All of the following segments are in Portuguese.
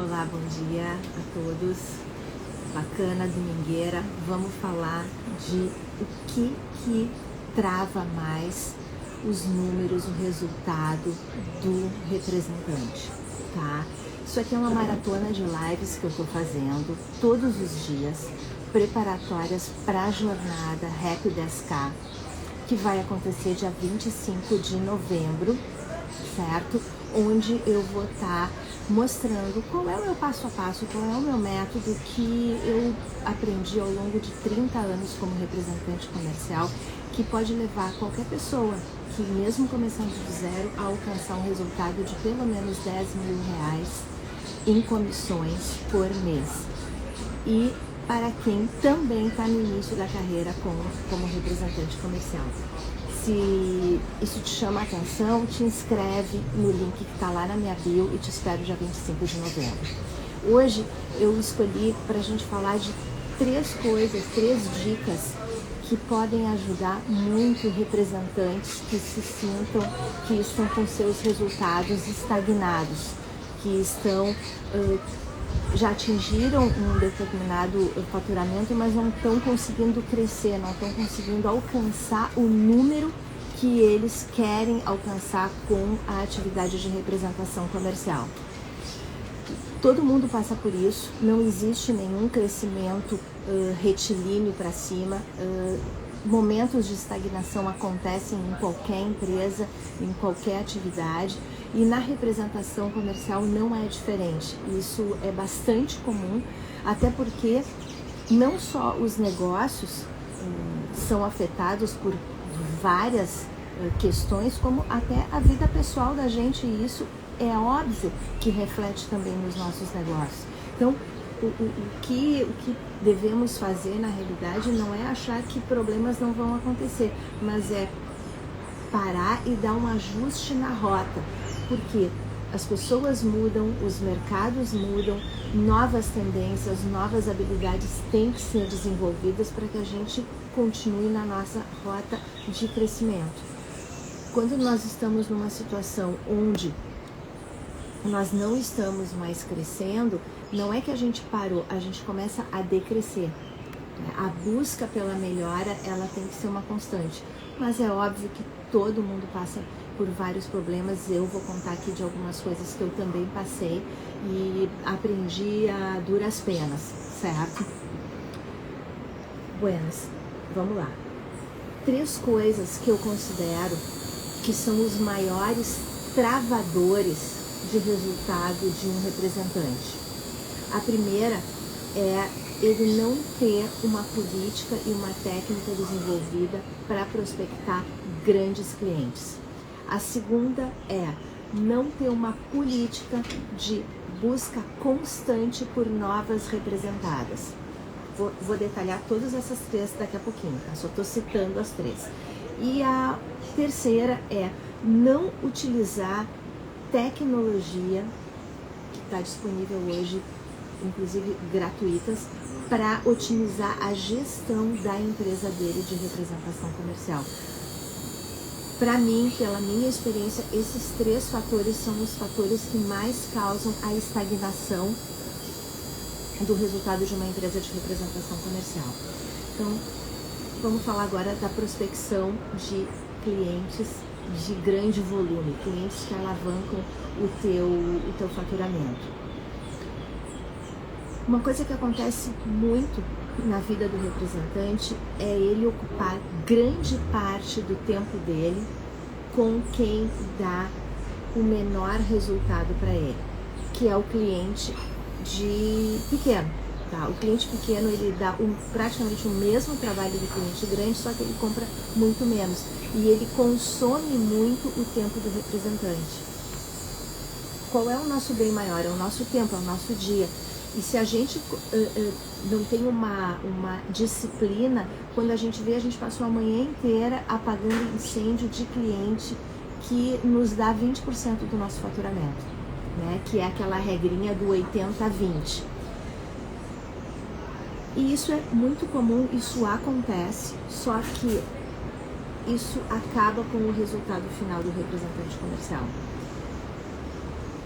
Olá, bom dia a todos. Bacana, domingueira. Vamos falar de o que trava mais os números, o resultado do representante, tá? Isso aqui é uma maratona de lives que eu tô fazendo todos os dias, preparatórias para a jornada Rap 10K, que vai acontecer dia 25 de novembro, certo? Onde eu vou estar mostrando qual é o meu passo a passo, qual é o meu método que eu aprendi ao longo de 30 anos como representante comercial, que pode levar qualquer pessoa que, mesmo começando do zero, a alcançar um resultado de pelo menos R$10.000 em comissões por mês. E para quem também está no início da carreira como representante comercial. Se isso te chama a atenção, te inscreve no link que está lá na minha bio e te espero dia 25 de novembro. Hoje eu escolhi para a gente falar de três dicas que podem ajudar muito representantes que se sintam que estão com seus resultados estagnados, que estão já atingiram um determinado faturamento, mas não estão conseguindo crescer, não estão conseguindo alcançar o número que eles querem alcançar com a atividade de representação comercial. Todo mundo passa por isso, não existe nenhum crescimento retilíneo para cima. Momentos de estagnação acontecem em qualquer empresa, em qualquer atividade, e na representação comercial não é diferente. Isso é bastante comum, até porque não só os negócios são afetados por várias questões, como até a vida pessoal da gente, e isso é óbvio que reflete também nos nossos negócios. Então, o que devemos fazer na realidade não é achar que problemas não vão acontecer, mas é parar e dar um ajuste na rota, porque as pessoas mudam, os mercados mudam, novas tendências, novas habilidades têm que ser desenvolvidas para que a gente continue na nossa rota de crescimento. Quando nós estamos numa situação onde nós não estamos mais crescendo, não é que a gente parou, a gente começa a decrescer. A busca pela melhora, ela tem que ser uma constante. Mas é óbvio que todo mundo passa por vários problemas. Eu vou contar aqui de algumas coisas que eu também passei e aprendi a duras penas, certo? Buenas, vamos lá. 3 coisas que eu considero que são os maiores travadores de resultado de um representante. A primeira é ele não ter uma política e uma técnica desenvolvida para prospectar grandes clientes. A segunda é não ter uma política de busca constante por novas representadas. Vou detalhar todas essas 3 daqui a pouquinho, tá? Só estou citando as 3. E a terceira é não utilizar tecnologia que está disponível hoje, inclusive gratuitas, para otimizar a gestão da empresa dele de representação comercial. Para mim, pela minha experiência, esses 3 fatores são os fatores que mais causam a estagnação do resultado de uma empresa de representação comercial. Então, vamos falar agora da prospecção de clientes de grande volume, clientes que alavancam o teu faturamento. Uma coisa que acontece muito na vida do representante é ele ocupar grande parte do tempo dele com quem dá o menor resultado para ele, que é o cliente pequeno. Tá? O cliente pequeno, ele dá praticamente o mesmo trabalho do cliente grande, só que ele compra muito menos. E ele consome muito o tempo do representante. Qual é o nosso bem maior? É o nosso tempo, é o nosso dia. E se a gente não tem uma disciplina, quando a gente vê, a gente passou a manhã inteira apagando incêndio de cliente que nos dá 20% do nosso faturamento, né? Que é aquela regrinha do 80-20. E isso é muito comum, isso acontece, só que isso acaba com o resultado final do representante comercial.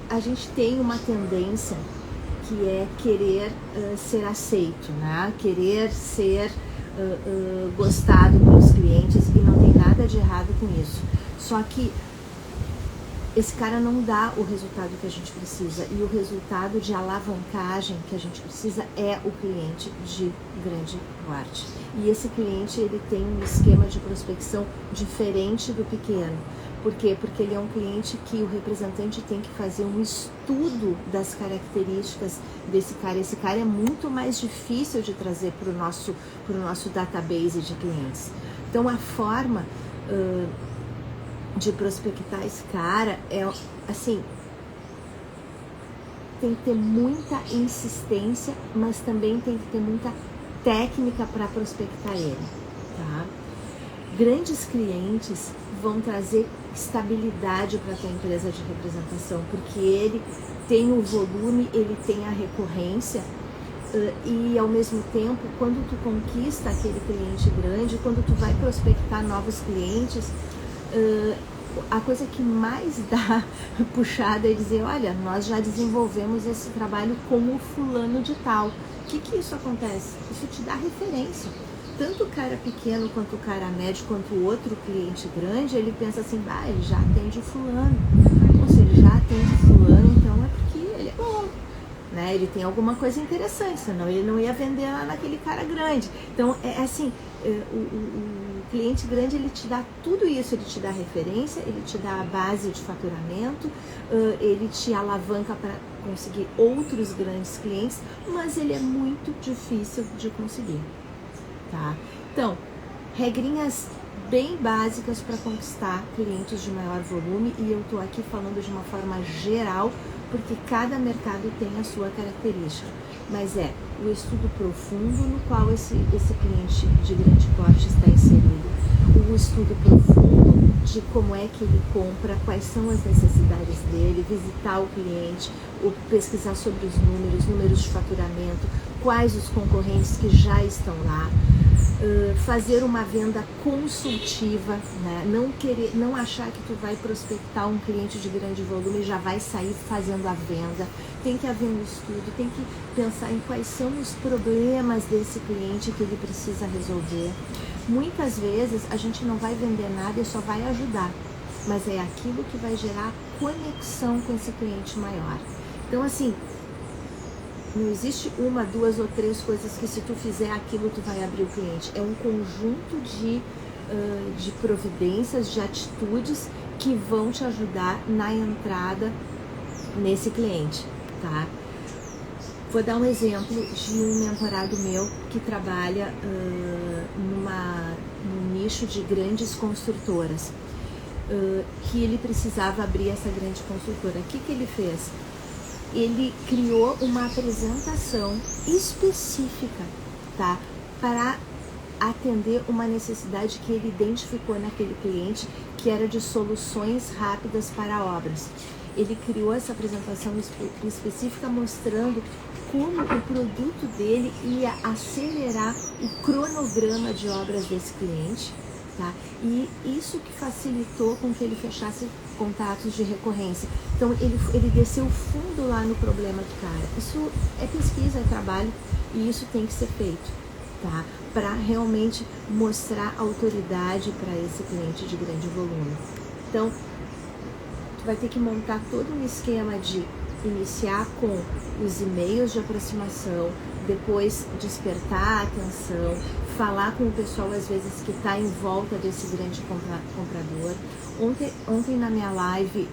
A gente tem uma tendência que é querer ser aceito, né? Querer ser gostado pelos clientes, e não tem nada de errado com isso. Só que esse cara não dá o resultado que a gente precisa, e o resultado de alavancagem que a gente precisa é o cliente de grande porte. E esse cliente, ele tem um esquema de prospecção diferente do pequeno. Por quê? Porque ele é um cliente que o representante tem que fazer um estudo das características desse cara. Esse cara é muito mais difícil de trazer para o nosso database de clientes. Então, a forma de prospectar esse cara é assim, tem que ter muita insistência, mas também tem que ter muita técnica para prospectar ele, tá? Grandes clientes vão trazer estabilidade para a tua empresa de representação, porque ele tem o volume, ele tem a recorrência, e ao mesmo tempo, quando tu conquista aquele cliente grande, quando tu vai prospectar novos clientes, a coisa que mais dá puxada é dizer, olha, nós já desenvolvemos esse trabalho com o fulano de tal. O que isso acontece? Isso te dá referência. Tanto o cara pequeno, quanto o cara médio, quanto o outro cliente grande, ele pensa assim, ele já atende o fulano. Ou seja, ele já atende o fulano, então é porque ele é bom, né? Ele tem alguma coisa interessante, senão ele não ia vender lá naquele cara grande. Então, é assim, o cliente grande, ele te dá tudo isso, ele te dá referência, ele te dá a base de faturamento, ele te alavanca para conseguir outros grandes clientes, mas ele é muito difícil de conseguir, tá? Então, regrinhas bem básicas para conquistar clientes de maior volume, e eu tô aqui falando de uma forma geral, porque cada mercado tem a sua característica, mas é o estudo profundo no qual esse cliente de grande porte está inserido, o estudo profundo de como é que ele compra, quais são as necessidades dele, visitar o cliente, pesquisar sobre os números de faturamento, quais os concorrentes que já estão lá, fazer uma venda consultiva, né? Não achar que tu vai prospectar um cliente de grande volume e já vai sair fazendo a venda. Tem que haver um estudo, tem que pensar em quais são os problemas desse cliente que ele precisa resolver. Muitas vezes a gente não vai vender nada e só vai ajudar, mas é aquilo que vai gerar conexão com esse cliente maior. Então, assim, não existe uma, duas ou três coisas que se tu fizer aquilo tu vai abrir o cliente. É um conjunto de providências, de atitudes que vão te ajudar na entrada nesse cliente, tá? Vou dar um exemplo de um mentorado meu que trabalha num nicho de grandes construtoras, que ele precisava abrir essa grande construtora. O que ele fez? Ele criou uma apresentação específica, tá? Para atender uma necessidade que ele identificou naquele cliente, que era de soluções rápidas para obras. Ele criou essa apresentação específica mostrando como o produto dele ia acelerar o cronograma de obras desse cliente, tá? E isso que facilitou com que ele fechasse contatos de recorrência. Então, ele desceu fundo lá no problema do cara. Isso é pesquisa, é trabalho, e isso tem que ser feito, tá? Para realmente mostrar autoridade para esse cliente de grande volume. Então, tu vai ter que montar todo um esquema de iniciar com os e-mails de aproximação, depois despertar a atenção, falar com o pessoal às vezes que está em volta desse grande comprador. Ontem na minha live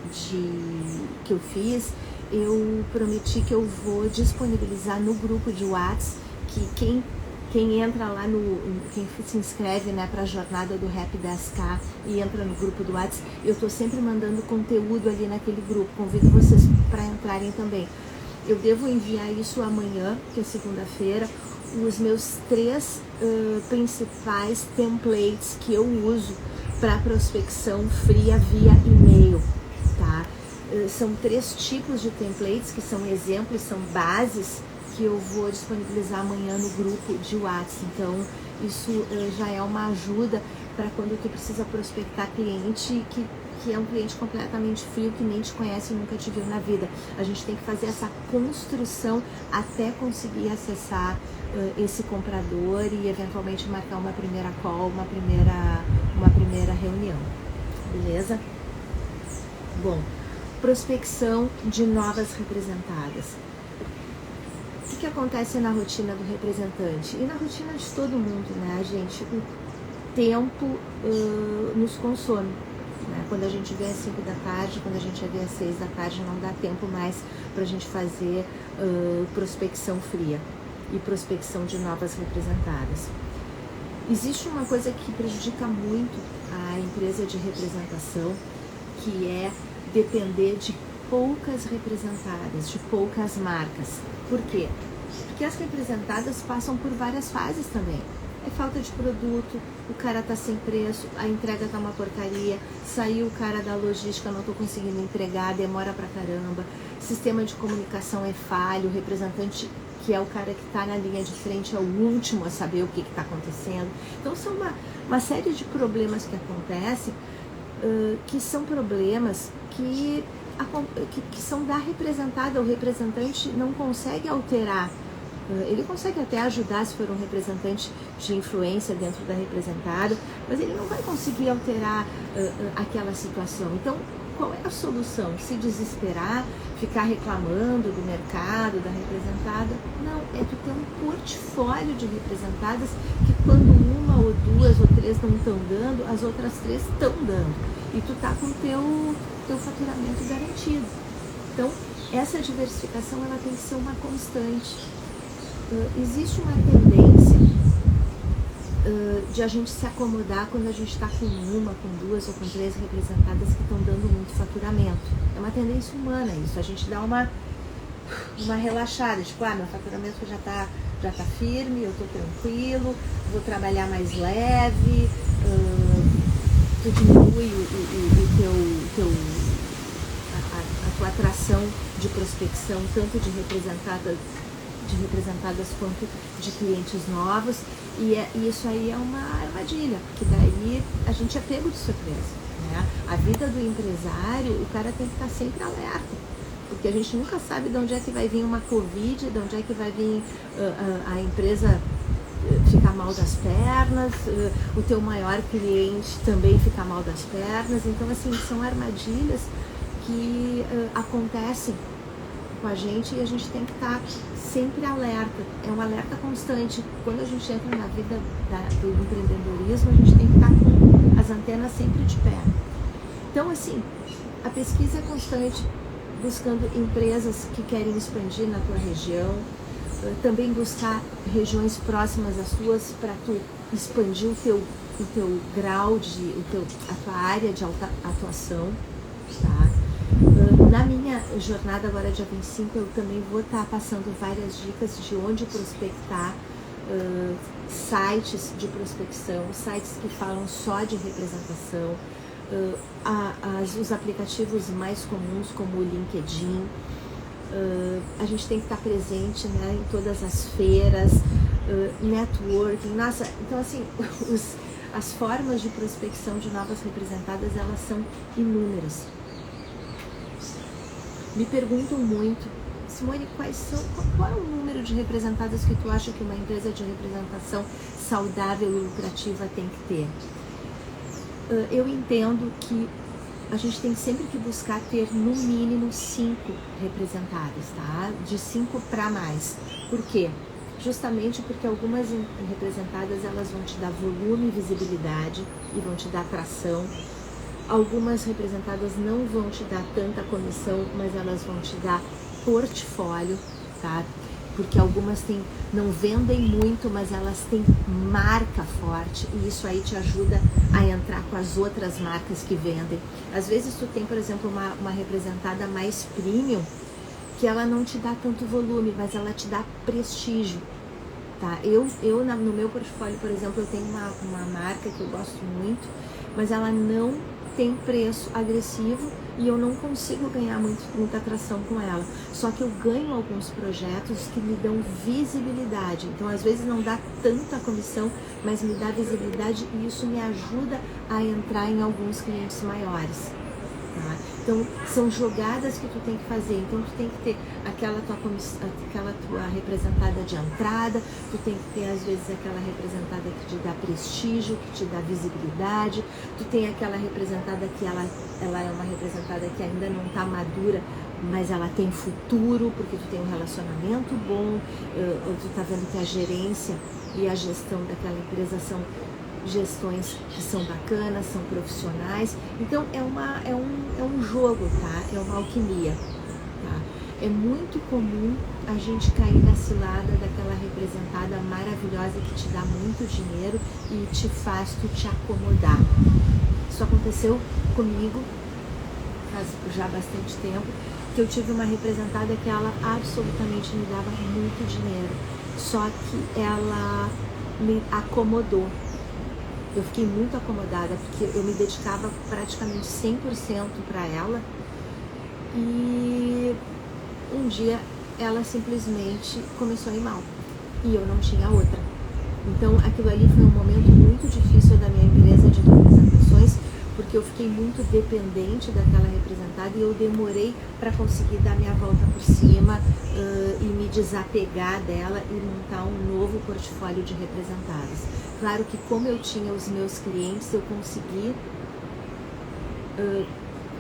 que eu fiz, eu prometi que eu vou disponibilizar no grupo de WhatsApp, que quem entra lá quem se inscreve, né, para a jornada do Rap 10K e entra no grupo do WhatsApp, eu tô sempre mandando conteúdo ali naquele grupo, convido vocês para entrarem também. Eu devo enviar isso amanhã, que é segunda-feira, os meus 3 principais templates que eu uso para prospecção fria via e-mail, tá? São 3 tipos de templates que são exemplos, são bases que eu vou disponibilizar amanhã no grupo de WhatsApp. Então, isso já é uma ajuda para quando tu precisa prospectar cliente que que é um cliente completamente frio, que nem te conhece e nunca te viu na vida. A gente tem que fazer essa construção até conseguir acessar esse comprador e eventualmente marcar uma primeira call, uma primeira reunião. Beleza? Bom, prospecção de novas representadas. O que acontece na rotina do representante? E na rotina de todo mundo, né, gente? O tempo nos consome. Né? Quando a gente vê às 5 da tarde, quando a gente vê às 6 da tarde, não dá tempo mais para a gente fazer prospecção fria e prospecção de novas representadas. Existe uma coisa que prejudica muito a empresa de representação, que é depender de poucas representadas, de poucas marcas. Por quê? Porque as representadas passam por várias fases também. É falta de produto, o cara tá sem preço, a entrega tá uma porcaria, saiu o cara da logística, não tô conseguindo entregar, demora pra caramba, sistema de comunicação é falho, o representante, que é o cara que tá na linha de frente, é o último a saber o que tá acontecendo. Então são uma série de problemas que acontecem, que são problemas que são da representada. O representante não consegue alterar. Ele consegue até ajudar se for um representante de influência dentro da representada, mas ele não vai conseguir alterar aquela situação. Então, qual é a solução? Se desesperar, ficar reclamando do mercado, da representada? Não, é tu ter um portfólio de representadas que quando uma ou duas ou três não estão dando, as outras 3 estão dando. E tu tá com o teu faturamento garantido. Então, essa diversificação ela tem que ser uma constante. Existe uma tendência de a gente se acomodar quando a gente está com uma, com 2 ou com 3 representadas que estão dando muito faturamento. É uma tendência humana isso, a gente dá uma relaxada, tipo, meu faturamento já tá firme, eu tô tranquilo, vou trabalhar mais leve, tu diminui a tua atração de prospecção, tanto de representadas quanto de clientes novos, e isso aí é uma armadilha, porque daí a gente é pego de surpresa, né? A vida do empresário, o cara tem que estar sempre alerta, porque a gente nunca sabe de onde é que vai vir uma Covid, de onde é que vai vir a empresa ficar mal das pernas, o teu maior cliente também ficar mal das pernas. Então, assim, são armadilhas que acontecem com a gente e a gente tem que estar sempre alerta. É um alerta constante. Quando a gente entra na vida do empreendedorismo, a gente tem que estar com as antenas sempre de pé. Então, assim, a pesquisa é constante, buscando empresas que querem expandir na tua região, também buscar regiões próximas às tuas para tu expandir o teu grau a tua área de atuação, tá? Na minha jornada agora dia 25 eu também vou estar passando várias dicas de onde prospectar, sites de prospecção, sites que falam só de representação, os aplicativos mais comuns como o LinkedIn. A gente tem que estar presente, né, em todas as feiras, networking. Nossa, então assim, as formas de prospecção de novas representadas, elas são inúmeras. Me perguntam muito, Simone, qual é o número de representadas que tu acha que uma empresa de representação saudável e lucrativa tem que ter? Eu entendo que a gente tem sempre que buscar ter no mínimo 5 representadas, tá? De 5 para mais. Por quê? Justamente porque algumas representadas elas vão te dar volume e visibilidade e vão te dar atração. Algumas representadas não vão te dar tanta comissão, mas elas vão te dar portfólio, tá? Porque algumas não vendem muito, mas elas têm marca forte e isso aí te ajuda a entrar com as outras marcas que vendem. Às vezes tu tem, por exemplo, uma representada mais premium, que ela não te dá tanto volume, mas ela te dá prestígio, tá? No meu portfólio, por exemplo, eu tenho uma marca que eu gosto muito, mas ela não tem preço agressivo e eu não consigo ganhar muita atração com ela. Só que eu ganho alguns projetos que me dão visibilidade. Então, às vezes não dá tanta comissão, mas me dá visibilidade e isso me ajuda a entrar em alguns clientes maiores, Tá? Então, são jogadas que tu tem que fazer. Então, tu tem que ter aquela tua representada de entrada, tu tem que ter, às vezes, aquela representada que te dá prestígio, que te dá visibilidade, tu tem aquela representada que ela é uma representada que ainda não está madura, mas ela tem futuro, porque tu tem um relacionamento bom, tu tá vendo que a gerência e a gestão daquela empresa são gestões que são bacanas, são profissionais. Então é um jogo, tá? É uma alquimia, tá? É muito comum a gente cair na cilada daquela representada maravilhosa que te dá muito dinheiro e te faz tu te acomodar. Isso aconteceu comigo faz já bastante tempo, que eu tive uma representada que ela absolutamente me dava muito dinheiro, só que ela me acomodou. Eu fiquei muito acomodada, porque eu me dedicava praticamente 100% para ela, e um dia ela simplesmente começou a ir mal, e eu não tinha outra. Então aquilo ali foi um momento muito difícil da minha empresa de representações, porque eu fiquei muito dependente daquela representada e eu demorei para conseguir dar minha volta por cima e me desapegar dela e montar um novo portfólio de representadas. Claro que como eu tinha os meus clientes, eu consegui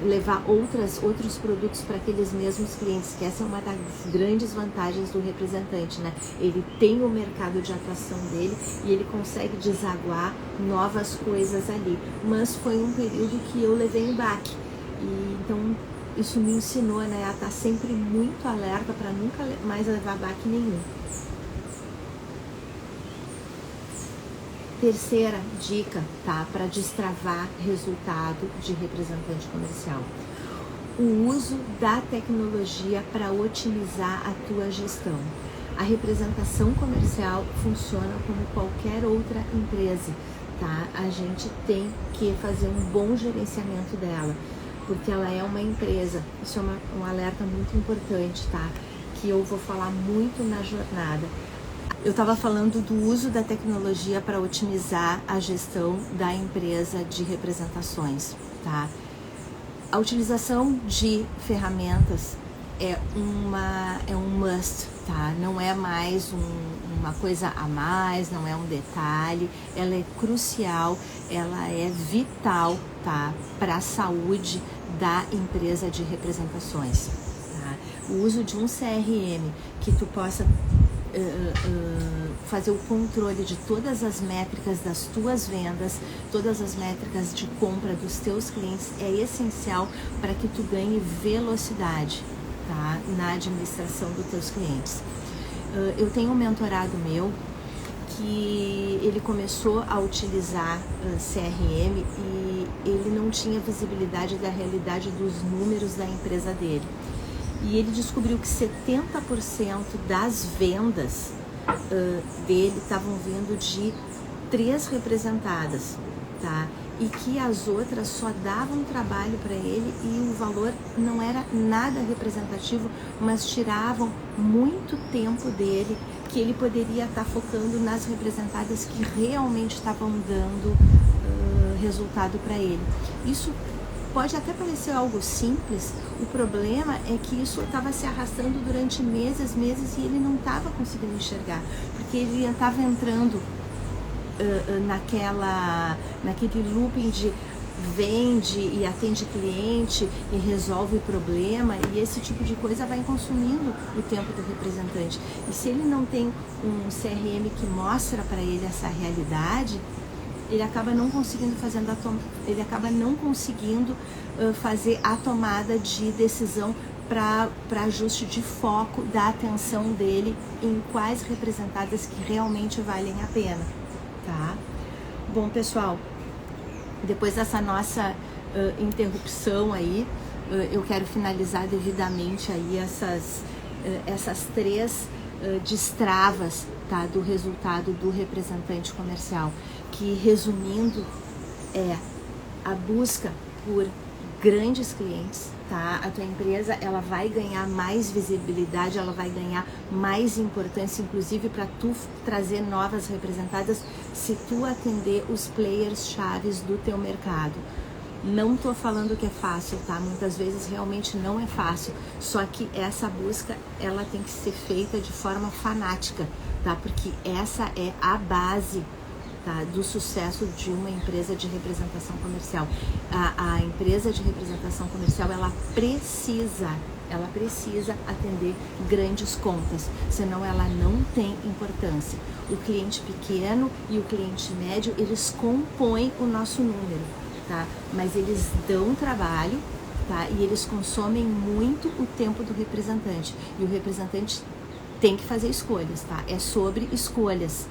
levar outros produtos para aqueles mesmos clientes, que essa é uma das grandes vantagens do representante, né? Ele tem o mercado de atuação dele e ele consegue desaguar novas coisas ali. Mas foi um período que eu levei um baque, e então isso me ensinou, né, a estar sempre muito alerta para nunca mais levar baque nenhum. Terceira dica, tá, para destravar resultado de representante comercial: o uso da tecnologia para otimizar a tua gestão. A representação comercial funciona como qualquer outra empresa, tá? A gente tem que fazer um bom gerenciamento dela, porque ela é uma empresa. Isso é um alerta muito importante, tá? Que eu vou falar muito na jornada. Eu estava falando do uso da tecnologia para otimizar a gestão da empresa de representações, tá? A utilização de ferramentas é um must, tá? Não é mais uma coisa a mais, não é um detalhe. Ela é crucial, ela é vital, tá? Para a saúde da empresa de representações, tá? O uso de um CRM que tu possa fazer o controle de todas as métricas das tuas vendas, todas as métricas de compra dos teus clientes é essencial para que tu ganhe velocidade, tá, na administração dos teus clientes. Eu tenho um mentorado meu que ele começou a utilizar CRM e ele não tinha visibilidade da realidade dos números da empresa dele. E ele descobriu que 70% das vendas dele estavam vindo de 3 representadas, tá? E que as outras só davam trabalho para ele e o valor não era nada representativo, mas tiravam muito tempo dele, que ele poderia estar focando nas representadas que realmente estavam dando resultado para ele. Isso pode até parecer algo simples, o problema é que isso estava se arrastando durante meses e ele não estava conseguindo enxergar, porque ele estava entrando naquele looping de vende e atende cliente e resolve o problema, e esse tipo de coisa vai consumindo o tempo do representante. E se ele não tem um CRM que mostra para ele essa realidade, ele acaba não conseguindo fazer a tomada de decisão para ajuste de foco da atenção dele em quais representadas que realmente valem a pena, tá? Bom, pessoal, depois dessa nossa interrupção aí, eu quero finalizar devidamente aí essas 3 destravas, tá, do resultado do representante comercial, que, resumindo, é a busca por grandes clientes, tá? A tua empresa, ela vai ganhar mais visibilidade, ela vai ganhar mais importância, inclusive para tu trazer novas representadas, se tu atender os players chaves do teu mercado. Não tô falando que é fácil, tá? Muitas vezes realmente não é fácil, só que essa busca, ela tem que ser feita de forma fanática, tá? Porque essa é a base, tá, do sucesso de uma empresa de representação comercial. A empresa de representação comercial, ela precisa atender grandes contas, senão ela não tem importância. O cliente pequeno e o cliente médio, eles compõem o nosso número, tá? Mas eles dão trabalho, tá? E eles consomem muito o tempo do representante. E o representante tem que fazer escolhas, tá? É sobre escolhas.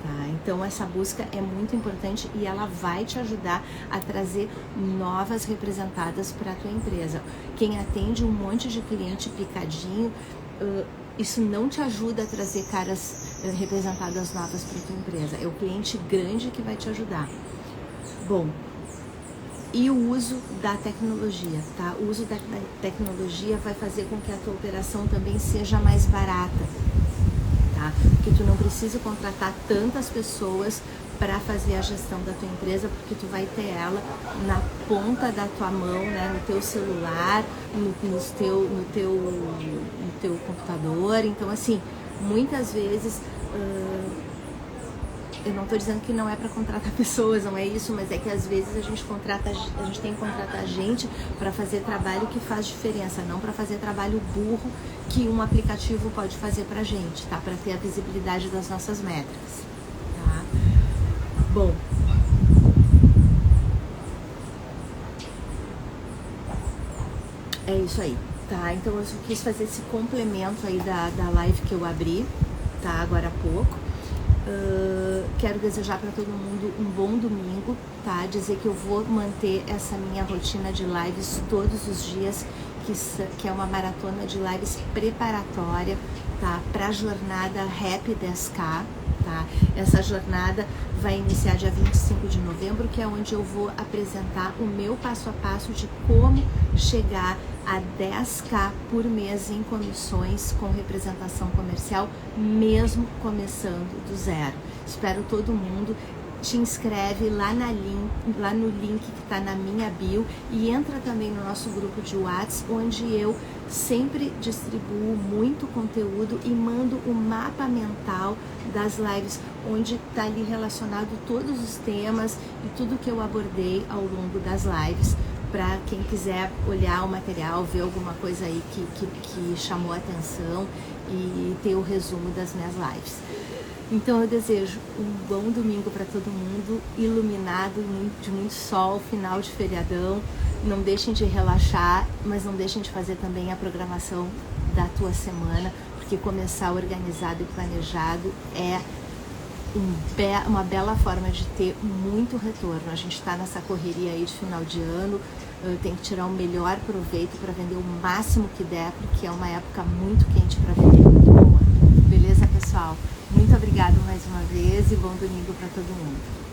Tá? Então essa busca é muito importante e ela vai te ajudar a trazer novas representadas para a tua empresa. Quem atende um monte de cliente picadinho, isso não te ajuda a trazer caras representadas novas para a tua empresa. É o cliente grande que vai te ajudar. Bom, e o uso da tecnologia, tá? O uso da tecnologia vai fazer com que a tua operação também seja mais barata, tá? Porque tu não precisa contratar tantas pessoas para fazer a gestão da tua empresa, porque tu vai ter ela na ponta da tua mão, né? No teu celular, no teu computador. Então, assim, muitas vezes... eu não estou dizendo que não é para contratar pessoas, não é isso, mas é que às vezes a gente tem que contratar gente para fazer trabalho que faz diferença, não para fazer trabalho burro que um aplicativo pode fazer para a gente, tá? Para ter a visibilidade das nossas métricas, tá? Bom, é isso aí, tá? Então eu só quis fazer esse complemento aí da live que eu abri, tá? Agora há pouco. Quero desejar para todo mundo um bom domingo, tá? Dizer que eu vou manter essa minha rotina de lives todos os dias, que é uma maratona de lives preparatória, tá? Para a jornada Happy 10K, tá? Essa jornada vai iniciar dia 25 de novembro, que é onde eu vou apresentar o meu passo a passo de como chegar a 10K por mês em comissões com representação comercial, mesmo começando do zero. Espero todo mundo. Te inscreve lá no link que está na minha bio e entra também no nosso grupo de WhatsApp, onde eu sempre distribuo muito conteúdo e mando o mapa mental das lives, onde está ali relacionado todos os temas e tudo que eu abordei ao longo das lives, para quem quiser olhar o material, ver alguma coisa aí que chamou a atenção e ter o resumo das minhas lives. Então eu desejo um bom domingo para todo mundo, iluminado, de muito sol, final de feriadão. Não deixem de relaxar, mas não deixem de fazer também a programação da tua semana, porque começar organizado e planejado é uma bela forma de ter muito retorno. A gente está nessa correria aí de final de ano, tem que tirar o melhor proveito para vender o máximo que der, porque é uma época muito quente para vender, muito boa. Beleza, pessoal? Muito obrigada mais uma vez e bom domingo para todo mundo.